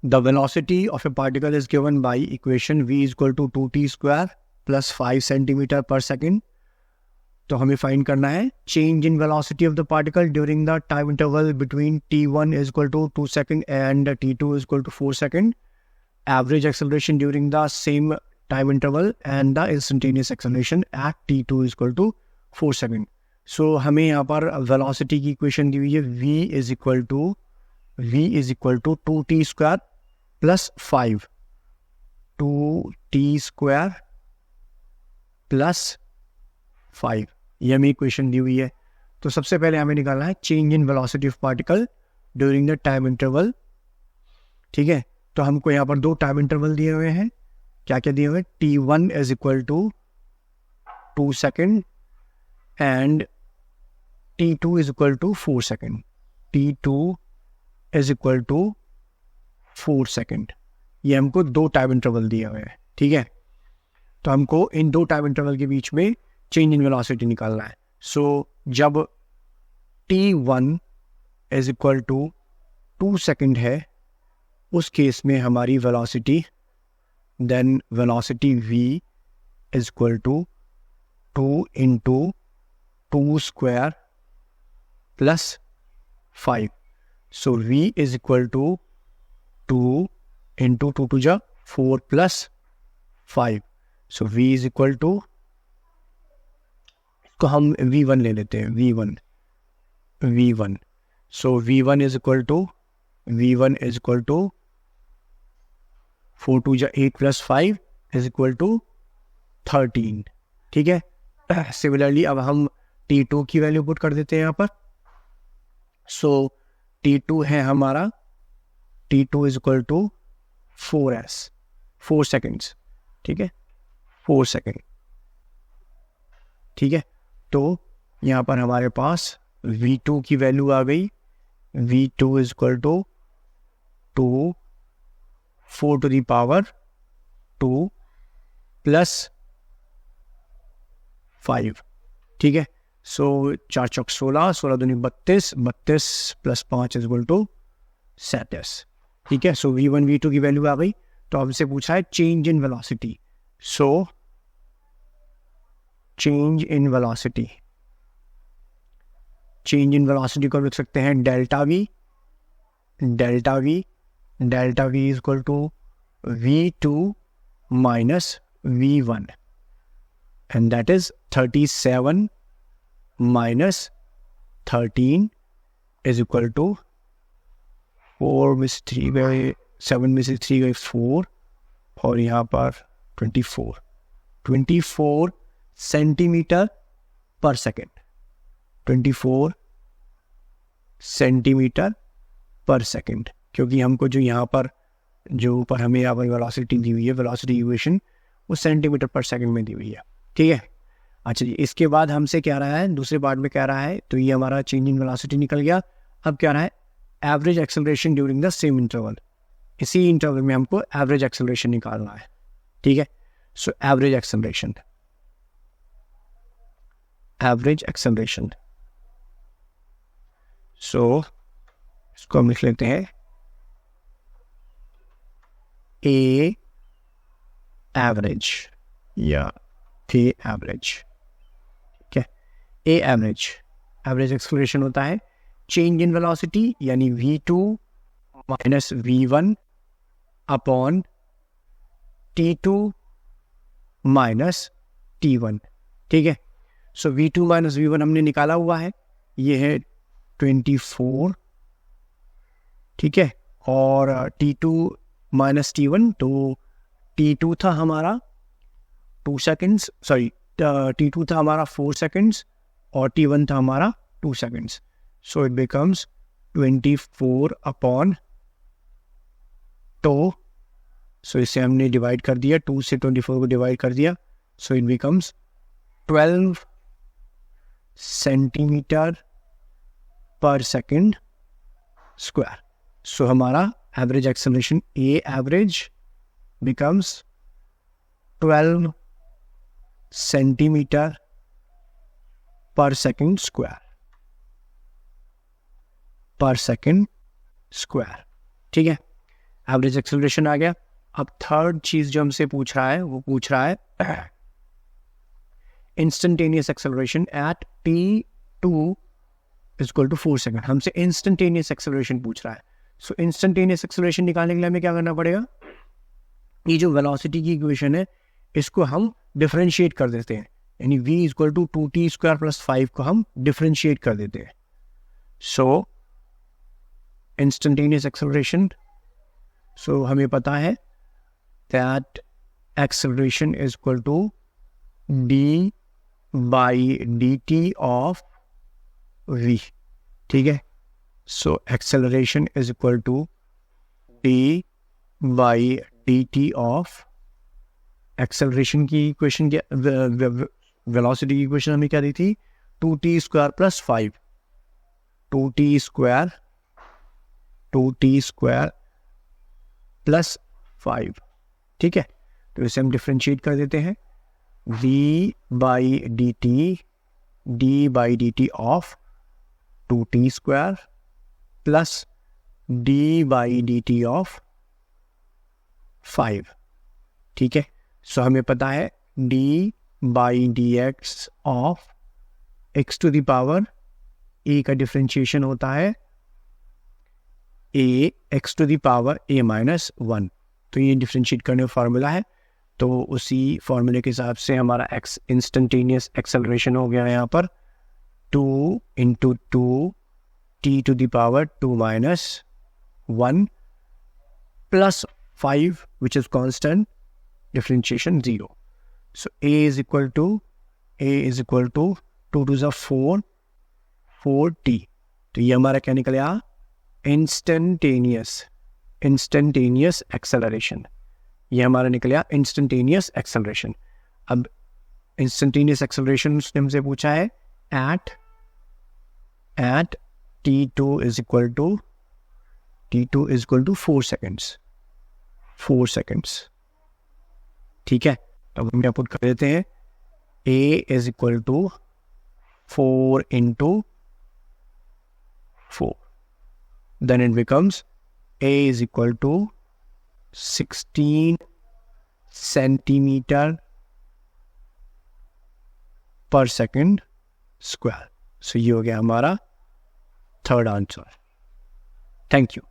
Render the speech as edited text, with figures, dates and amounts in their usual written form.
The velocity of a particle is given by equation v is equal to 2t square plus 5 centimeter per second. तो हमें find करना है change in velocity of the particle during the time interval between t1 is equal to 2 second and t2 is equal to 4 second. Average acceleration during the same time interval and the instantaneous acceleration at t2 is equal to 4 second. So हमें यहाँ पर velocity की equation दी हुई है v is equal to 2t square plus 5, 2t square plus 5, ये हमें equation दी हुई है. तो सबसे पहले हमें निकालना है change in velocity of particle during the time interval. ठीक है, तो हमको यहाँ पर दो टाइम इंटरवल दिए हुए हैं. क्या क्या दिए हुए हैं? t1 is equal to 2 second and t2 is equal to 4 second. t2 is equal to 4 second. ये हमको दो टाइम इंटरवल दिए हुए हैं. ठीक है, तो हमको इन दो टाइम इंटरवल के बीच में चेंज इन वेलोसिटी निकालना है. सो जब t1 is equal to 2 second है, उस केस में हमारी velocity, then velocity v is equal to 2 into 2 square plus 5. So v is equal to 2 into 2 to the 4 plus 5. So v is equal to, तो हम v1 ले लेते हैं. v1. So v1 is equal to 4 to the 8 plus 5 is equal to 13. ठीक है, similarly अब हम t2 की वैल्यू पुट कर देते हैं यहाँ पर. सो t2 है हमारा, t2 is equal to 4 seconds. ठीक है, 4 सेकेंड. ठीक है, तो यहाँ पर हमारे पास v2 की वैल्यू आ गई. v2 is equal to 4 to the power 2 plus 5. ठीक है, सो 4 चौक 16, 16 दूनी 32, 32 प्लस 5 इज इक्वल टू 37. ठीक है, सो v1 v2 की वैल्यू आ गई. तो हमसे पूछा है change in velocity. So change in velocity को लिख सकते हैं delta v is equal to v2 minus v1, and that is 37 minus 13 is equal to 4 में से 3 गए, 7 में से 3 गए 4, और यहाँ पर 24 सेंटीमीटर पर सेकेंड. 24 सेंटीमीटर पर सेकेंड, क्योंकि हमको जो यहाँ पर जो ऊपर हमें यहाँ पर वेलोसिटी दी हुई है, वेलोसिटी इक्वेशन, वो सेंटीमीटर पर सेकेंड में दी हुई है. ठीक है, अच्छा जी. इसके बाद हमसे क्या रहा है, दूसरे पार्ट में क्या रहा है, तो ये हमारा चेंज इन वेलोसिटी निकल गया. अब क्या रहा है, average acceleration during the same interval. इसी इंटरवल में हमको एवरेज एक्सेलरेशन निकालना है. ठीक है, सो एवरेज एक्सेलरेशन, सो इसको हम लिख लेते हैं ए एवरेज या ए एवरेज. ठीक है, ए एवरेज एक्सेलरेशन होता है चेंज इन वेलोसिटी यानी v2 minus v1 upon t2 minus t1. ठीक है, सो v2 माइनस v1 हमने निकाला हुआ है, ये है 24. ठीक है, और t2 माइनस t1, तो t2 था हमारा 2 सेकेंड्स, सॉरी t2 था हमारा 4 सेकेंड्स और t1 था हमारा 2 seconds. So it becomes 24 upon two. So इसे हमने डिवाइड कर दिया, 2 से 24 को डिवाइड कर दिया. सो इट बिकम्स 12 सेंटीमीटर पर सेकेंड स्क्वायर. सो हमारा एवरेज एक्सेलरेशन ए एवरेज बिकम्स 12 सेंटीमीटर पर सेकेंड स्क्वायर. ठीक है, एवरेज एक्सेलरेशन आ गया। अब थर्ड चीज जो हमसे पूछ रहा है वो पूछ रहा है instantaneous acceleration at t2 equal to 4 second. हमसे इंस्टेंटेनियस एक्सेलरेशन पूछ रहा है। सो इंस्टेंटेनियस एक्सेलरेशन निकालने के लिए हमें क्या करना पड़ेगा, ये जो वेलोसिटी की इक्वेशन है इसको हम डिफरेंशिएट कर देते हैं, यानी v equal to 2t square plus 5 को हम डिफरेंशिएट कर देते हैं। सो इंस्टेंटेनियस एक्सेलरेशन, सो हमें पता है that acceleration is equal to d by dt of v, ठीक है। So acceleration is equal to d by dt of, acceleration की इक्वेशन क्या, वेलोसिटी की इक्वेशन हमें क्या दी थी, 2t square plus 5, 2t square plus 5, ठीक है। तो इसे हम डिफरेंशिएट कर देते हैं, v by D T of 2t square plus d by D T of 5, ठीक है। सो हमें पता है d by D X of x to the power a का डिफरेंशिएशन होता है a x to the power a minus 1। तो ये डिफरेंशिएट करने का फार्मूला है। तो उसी फार्मूले के हिसाब से हमारा एक्स इंस्टेंटेनियस एक्सेलरेशन हो गया है यहाँ पर 2 into 2 t to the power 2 minus 1 plus 5 which is constant, differentiation 0। So a is equal to 2 to 4t। तो ये हमारा क्या निकला, इंस्टेंटेनियस एक्सेलरेशन। ये हमारा निकला इंस्टेंटेनियस एक्सेलरेशन। अब इंस्टेंटेनियस एक्सेलरेशन उसने हमसे पूछा है at t2 is equal to 4 seconds, ठीक है। अब हम यहाँ पुट कर देते हैं a is equal to 4 into 4, then it becomes a is equal to 16 centimeter per second square. So ये हो गया हमारा थर्ड आंसर। Thank you.